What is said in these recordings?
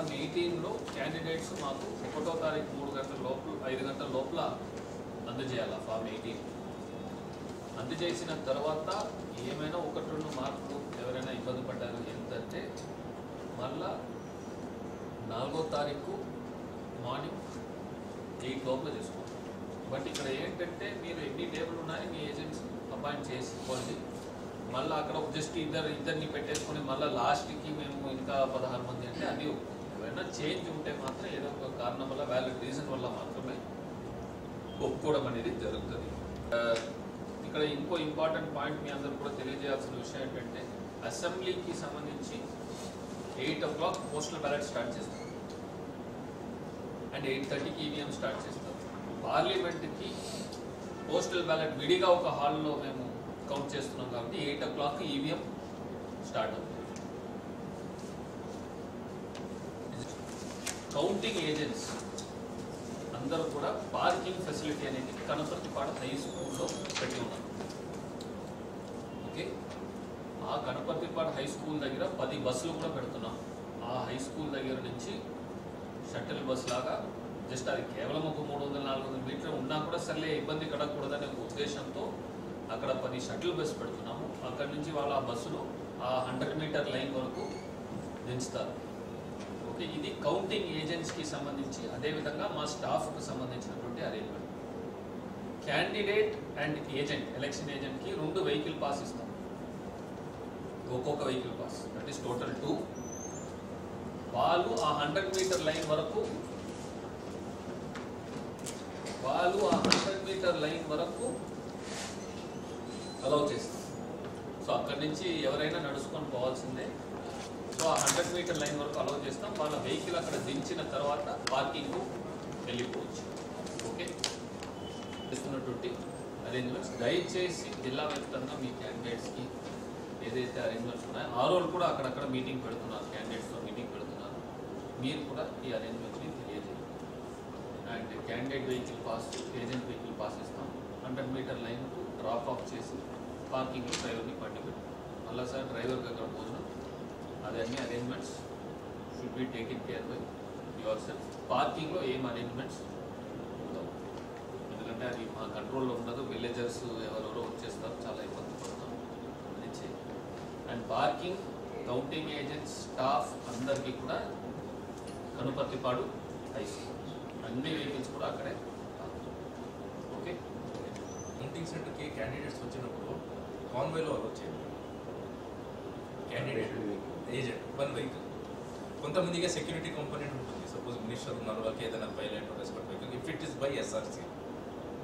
Form 18లో candidates మాకు 1వ తారీఖు 3 గంటల లోపల 5 గంటల లోపల అందజేయాలి ఫార్మ్ 18 అందజేసిన తర్వాత ఏమైనా 1-2 మార్కులు ఎవరైనా ఇబ్బంది పడ్డారు ఏంటంటే మళ్ళా 4వ తారీఖు మార్నింగ్ 8 లోపల చేసుకోండి. బట్ ఇక్కడ ఏంటంటే మీరు ఎన్ని టేబుల్ ఉన్నాయో మీ ఏజెంట్స్ అపాయింట్ చేసుకోండి. మళ్ళీ అక్కడ జస్ట్ ఇద్దరిని పెట్టేసుకొని మళ్ళీ లాస్ట్కి మేము ఇంకా 16 మంది అంటే అది ఏమైనా చేంజ్ ఉంటే మాత్రం ఏదో ఒక కారణం వల్ల వ్యాలిడ్ రీజన్ వల్ల మాత్రమే ఒప్పుకోవడం అనేది జరుగుతుంది. ఇక్కడ ఇంకో ఇంపార్టెంట్ పాయింట్ మీ అందరూ కూడా తెలియజేయాల్సిన విషయం ఏంటంటే అసెంబ్లీకి సంబంధించి 8 o'clock పోస్టల్ బ్యాలెట్ స్టార్ట్ చేస్తాం అండ్ 8:30కి ఈవీఎం స్టార్ట్ చేస్తాం. పార్లమెంట్కి పోస్టల్ బ్యాలెట్ విడిగా ఒక హాల్లో మేము కౌంట్ చేస్తున్నాం కాబట్టి 8 o'clock ఈవీఎం స్టార్ట్ అవుతుంది. కౌంటింగ్ ఏజెంట్స్ అందరూ కూడా పార్కింగ్ ఫెసిలిటీ అనేది కనపర్తిపాడ హై స్కూల్లో పెట్టి ఉన్నారు. ఓకే, ఆ కనపర్తిపాడ హై స్కూల్ దగ్గర 10 బస్సులు కూడా పెడుతున్నాం. ఆ హై స్కూల్ దగ్గర నుంచి షటిల్ బస్ లాగా జస్ట్ అది కేవలం ఒక 300-400 మీటర్ ఉన్నా కూడా సర్లే ఇబ్బంది కడగకూడదనే ఒక ఉద్దేశంతో అక్కడ 10 షటిల్ బస్ పెడుతున్నాము. అక్కడి నుంచి వాళ్ళ ఆ బస్సులో ఆ 100 మీటర్ లైన్ వరకు దించుతారు. ఓకే, ఇది కౌంటింగ్ ఏజెంట్స్కి సంబంధించి, అదేవిధంగా మా స్టాఫ్కి సంబంధించినటువంటి arrangement. Candidate and agent, election ఏజెంట్కి 2 వెహికల్ పాస్ ఇస్తాం. ఒక్కొక్క vehicle pass, that is total 2. వాళ్ళు ఆ 100 మీటర్ లైన్ వరకు అలౌ చేస్తాం. సో అక్కడి నుంచి ఎవరైనా నడుచుకొని పోవాల్సిందే. సో ఆ 100 మీటర్ లైన్ వరకు అలౌ చేస్తాం. వాళ్ళ వెహికల్ అక్కడ దించిన తర్వాత పార్కింగ్ వెళ్ళిపోవచ్చు. ఓకే, ఇస్తున్నటువంటి అరేంజ్మెంట్స్ దయచేసి జిల్లా వ్యాప్తంగా మీ క్యాండిడేట్స్కి ఏదైతే అరేంజ్మెంట్స్ ఉన్నాయో ఆ రోజు కూడా అక్కడక్కడ మీటింగ్ పెడుతున్నారు, క్యాండిడేట్స్తో మీటింగ్ పెడుతున్నారు. మీరు కూడా ఈ అరేంజ్మెంట్ని తెలియజేయండి. And candidate vehicle pass, agent vehicle pass ఇస్తాం. 100 మీటర్ లైన్కు డ్రాప్ ఆఫ్ చేసి పార్కింగ్లో డ్రైవర్ని పట్టి పెట్టాం. మళ్ళీ సార్ డ్రైవర్కి అక్కడ భోజనం, అదన్నీ arrangements should be taken care by yourself. పార్కింగ్లో ఏం అరేంజ్మెంట్స్ ఉండవు, ఎందుకంటే అది మా కంట్రోల్లో ఉండదు. విలేజర్స్ ఎవరెవరో వచ్చేస్తారు, చాలా ఇబ్బంది పడతాం. అది చేయాలి. And parking counting agents staff అందరికీ కూడా కనుపర్తిపాడు హై స్కూల్, అన్ని వెహికల్స్ కూడా అక్కడే. ఓకే, కౌంటింగ్ సెంటర్కి క్యాండిడేట్స్ వచ్చినప్పుడు కాన్వేలో అలౌ చేయాలి. Candidate agent 1 vehicle. కొంతమందిగా సెక్యూరిటీ కంపోనెంట్ ఉంటుంది. సపోజ్ మినిస్టర్ ఉన్నారు, వాళ్ళకి ఏదైనా pilot respect vehicle, if it is by SRC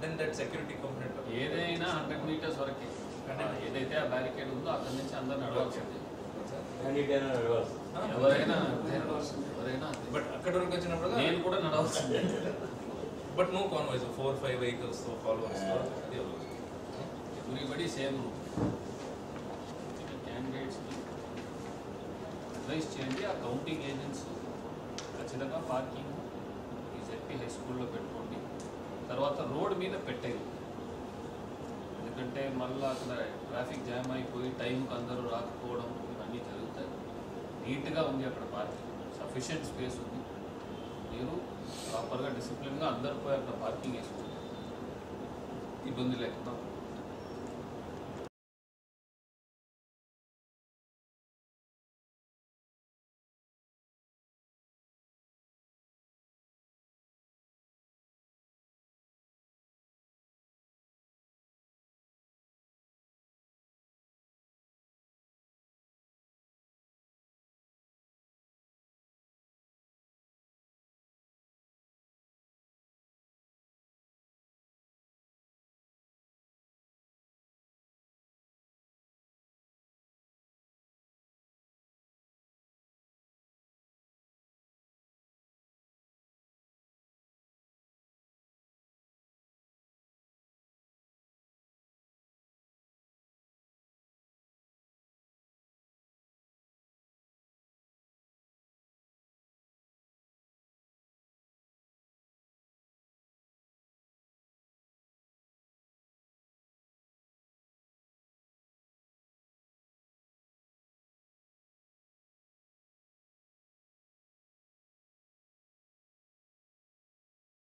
then that security component ఏదైనా 100 మీటర్స్ వరకే. ఏదైతే ఆ బ్యారికేడ్ ఉందో అక్కడి నుంచి అందరు నడవాల్సింది. ఎవరైనా బట్ అక్కడ వరకు వచ్చినప్పుడు నేను కూడా నడవాల్సిందే. But no convoys 4-5 vehicles followers అది ఎవ్రీబడి సేమ్ రూట్. క్యాండిడేట్స్కి అడ్వైస్ చేయండి. ఆ కౌంటింగ్ ఏజెంట్స్ ఖచ్చితంగా పార్కింగ్ ఈ జెడ్పీ హై స్కూల్లో పెట్టుకోండి. తర్వాత రోడ్ మీద పెట్టేది, ఎందుకంటే మళ్ళీ అక్కడ ట్రాఫిక్ జామ్ అయిపోయి టైంకి అందరూ రాకపోవడం ఇవన్నీ జరుగుతాయి. నీట్గా ఉంది అక్కడ పార్కింగ్, సఫిషియెంట్ స్పేస్ ఉంది. మీరు ప్రాపర్గా డిసిప్లిన్గా అందరూ పోయి అక్కడ పార్కింగ్ వేసుకోండి, ఇబ్బంది లేకుండా.